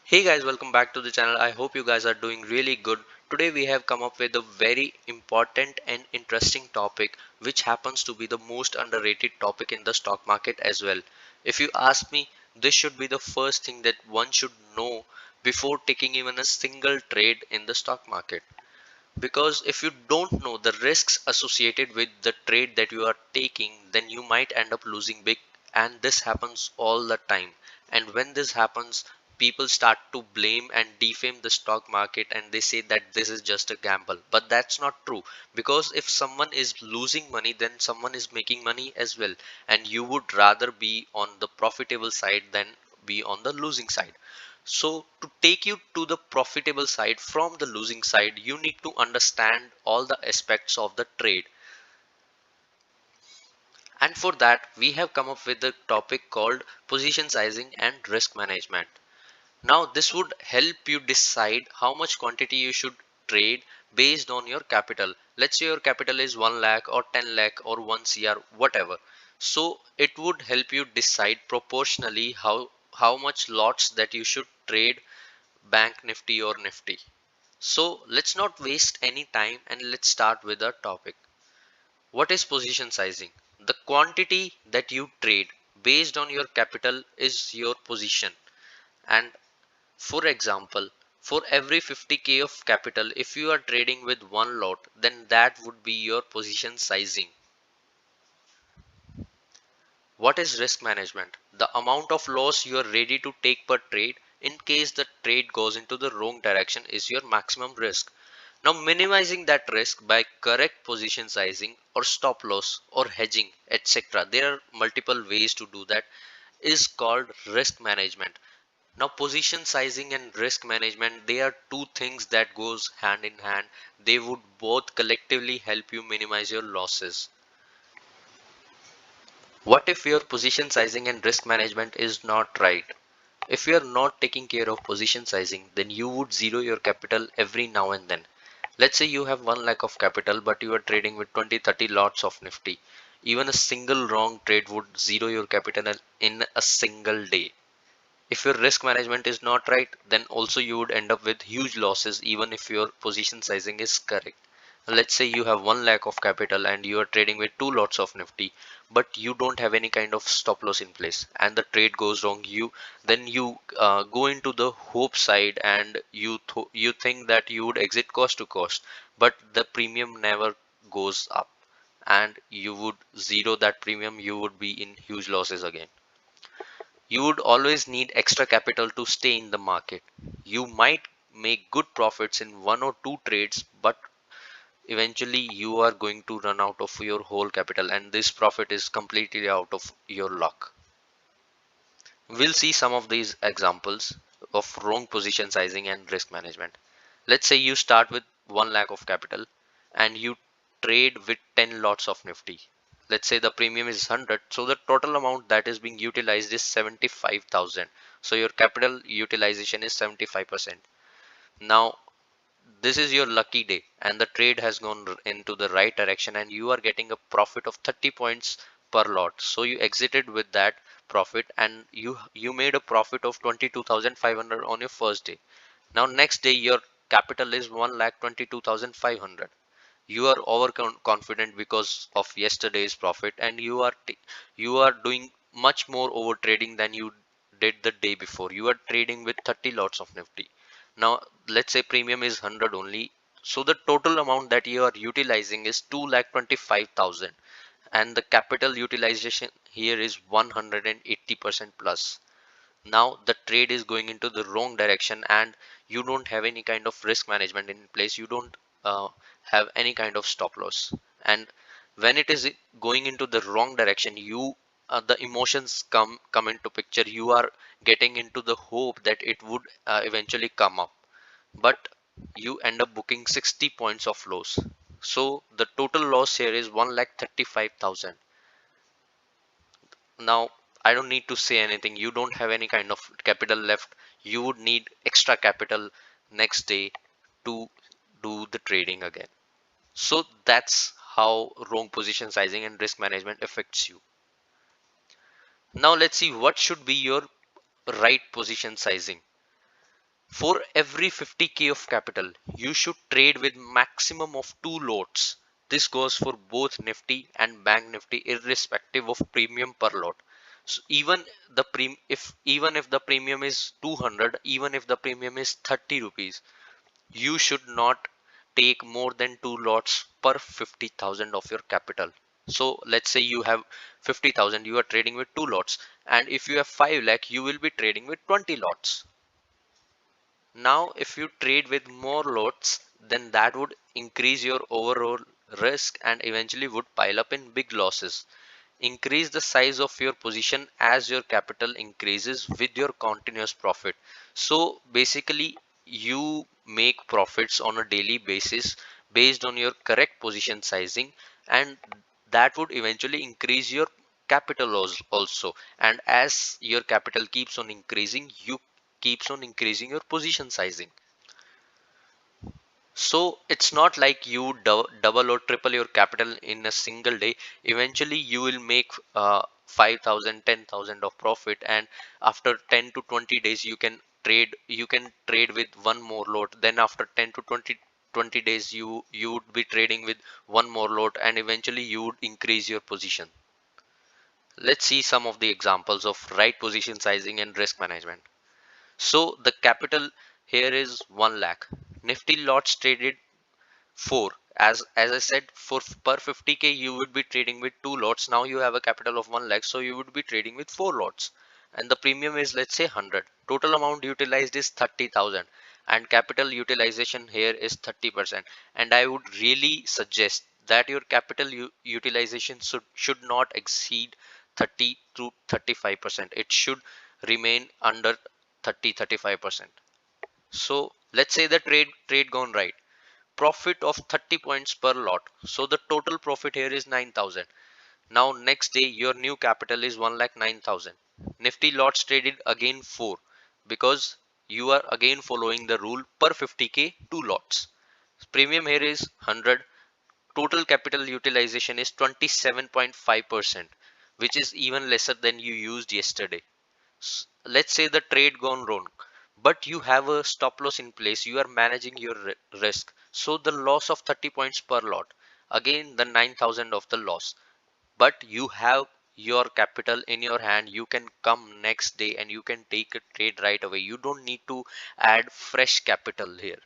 Hey guys, welcome back to the channel. I hope you guys are doing really good. Today we have come up with a very important and interesting topic which happens to be the most underrated topic in the stock market as well. If you ask me, this should be the first thing that one should know before taking even a single trade in the stock market. Because if you don't know the risks associated with the trade that you are taking, then you might end up losing big, and this happens all the time. And when this happens, people start to blame and defame the stock market, and they say that this is just a gamble, but that's not true. Because if someone is losing money, then someone is making money as well, and you would rather be on the profitable side than be on the losing side. So to take you to the profitable side from the losing side, you need to understand all the aspects of the trade. And for that, we have come up with a topic called position sizing and risk management. Now, this would help you decide how much quantity you should trade based on your capital. Let's say your capital is 1 lakh or 10 lakh or 1 CR, whatever. So it would help you decide proportionally how much lots that you should trade bank nifty or nifty. So let's not waste any time and let's start with the topic. What is position sizing? The quantity that you trade based on your capital is your position. And for example, for every 50k of capital, if you are trading with one lot, then that would be your position sizing. What is risk management? The amount of loss you are ready to take per trade in case the trade goes into the wrong direction is your maximum risk. Now, minimizing that risk by correct position sizing or stop loss or hedging, etc. There are multiple ways to do that, is called risk management. Now, position sizing and risk management, they are two things that goes hand in hand. They would both collectively help you minimize your losses. What if your position sizing and risk management is not right? If you are not taking care of position sizing, then you would zero your capital every now and then. Let's say you have 1 lakh of capital, but you are trading with 20-30 lots of Nifty. Even a single wrong trade would zero your capital in a single day. If your risk management is not right, then also you would end up with huge losses even if your position sizing is correct. Let's say you have 1 lakh of capital and you are trading with two lots of Nifty, but you don't have any kind of stop loss in place and the trade goes wrong. You go into the hope side and you think that you would exit cost to cost, but the premium never goes up and you would zero that premium. You would be in huge losses again. You would always need extra capital to stay in the market. You might make good profits in one or two trades, but eventually you are going to run out of your whole capital, and this profit is completely out of your luck. We'll see some of these examples of wrong position sizing and risk management. Let's say you start with 1 lakh of capital and you trade with 10 lots of Nifty. Let's say the premium is 100, so the total amount that is being utilized is 75,000. So your capital utilization is 75%. Now this is your lucky day and the trade has gone into the right direction and you are getting a profit of 30 points per lot. So you exited with that profit and you made a profit of 22,500 on your first day. Now next day your capital is 1,22,500. You are overconfident because of yesterday's profit and you are doing much more over trading than you did the day before. You are trading with 30 lots of Nifty. Now let's say premium is 100 only, so the total amount that you are utilizing is 2,25,000 and the capital utilization here is 180% plus. Now the trade is going into the wrong direction and you don't have any kind of risk management in place. You don't have any kind of stop loss, and when it is going into the wrong direction, you the emotions come into picture. You are getting into the hope that it would eventually come up, but you end up booking 60 points of loss. So the total loss here is 1,35,000. Now I don't need to say anything. You don't have any kind of capital left. You would need extra capital next day to do the trading again. So that's how wrong position sizing and risk management affects you. Now let's see what should be your right position sizing. For every 50k of capital, you should trade with maximum of 2 lots. This goes for both Nifty and Bank Nifty irrespective of premium per lot. So even if the premium is 200, even if the premium is 30 rupees, you should not take more than 2 lots per 50,000 of your capital. So let's say you have 50,000, you are trading with 2 lots, and if you have 5 lakh, you will be trading with 20 lots. Now, if you trade with more lots, then that would increase your overall risk and eventually would pile up in big losses. Increase the size of your position as your capital increases with your continuous profit. So basically, you make profits on a daily basis based on your correct position sizing, and that would eventually increase your capital also. And as your capital keeps on increasing, you keeps on increasing your position sizing. So it's not like you double or triple your capital in a single day. Eventually you will make 5,000 of profit, and after 10 to 20 days you can trade with one more lot. Then after 10 to 20 days you would be trading with one more lot, and eventually you would increase your position. Let's see some of the examples of right position sizing and risk management. So the capital here is 1 lakh. Nifty lots traded 4. As I said, for per 50k you would be trading with 2 lots. Now you have a capital of 1 lakh, so you would be trading with 4 lots. And the premium is, let's say, 100. Total amount utilized is 30,000, and capital utilization here is 30%. And I would really suggest that your capital utilization should not exceed 30 to 35%. It should remain under 30-35%. So let's say the trade gone right, profit of 30 points per lot, so the total profit here is 9,000. Now next day your new capital is 1,09,000. Nifty lots traded again 4, because you are again following the rule per 50k 2 lots. Premium here is 100. Total capital utilization is 27.5%, which is even lesser than you used yesterday. Let's say the trade gone wrong, but you have a stop loss in place, you are managing your risk, so the loss of 30 points per lot, again the 9,000 of the loss, but you have your capital in your hand. You can come next day and you can take a trade right away. You don't need to add fresh capital here.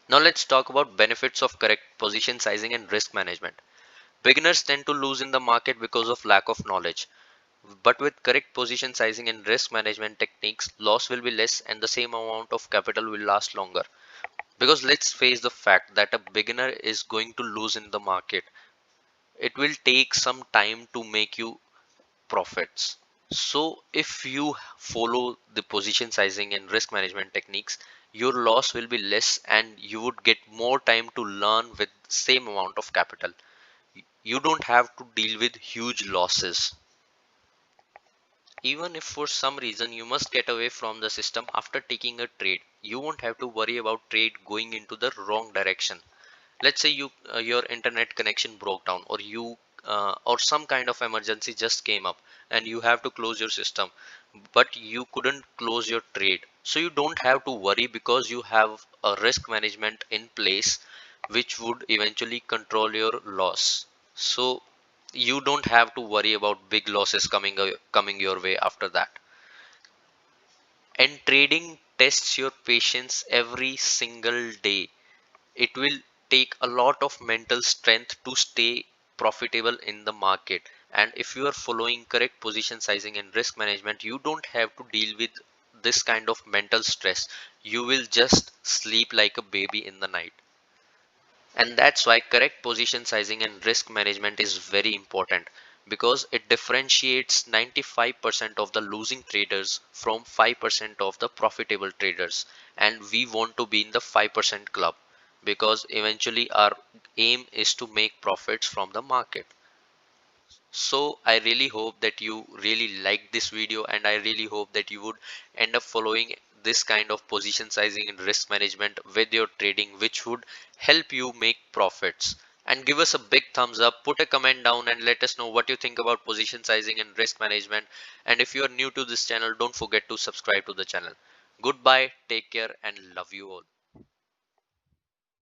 Now let's talk about benefits of correct position sizing and risk management. Beginners tend to lose in the market because of lack of knowledge. But with correct position sizing and risk management techniques, loss will be less and the same amount of capital will last longer. Because let's face the fact that a beginner is going to lose in the market. It will take some time to make you profits. So if you follow the position sizing and risk management techniques, your loss will be less and you would get more time to learn with same amount of capital. You don't have to deal with huge losses. Even if for some reason you must get away from the system after taking a trade, you won't have to worry about trade going into the wrong direction. Let's say your internet connection broke down, or you or some kind of emergency just came up and you have to close your system, but you couldn't close your trade. So you don't have to worry, because you have a risk management in place which would eventually control your loss. So you don't have to worry about big losses coming your way after that. And trading tests your patience every single day. It will take a lot of mental strength to stay profitable in the market. And if you are following correct position sizing and risk management, you don't have to deal with this kind of mental stress. You will just sleep like a baby in the night. And that's why correct position sizing and risk management is very important, because it differentiates 95% of the losing traders from 5% of the profitable traders. And we want to be in the 5% club, because eventually our aim is to make profits from the market. So I really hope that you really like this video, and I really hope that you would end up following this kind of position sizing and risk management with your trading, which would help you make profits. And give us a big thumbs up, put a comment down and let us know what you think about position sizing and risk management. And if you are new to this channel, don't forget to subscribe to the channel. Goodbye, take care, and love you all.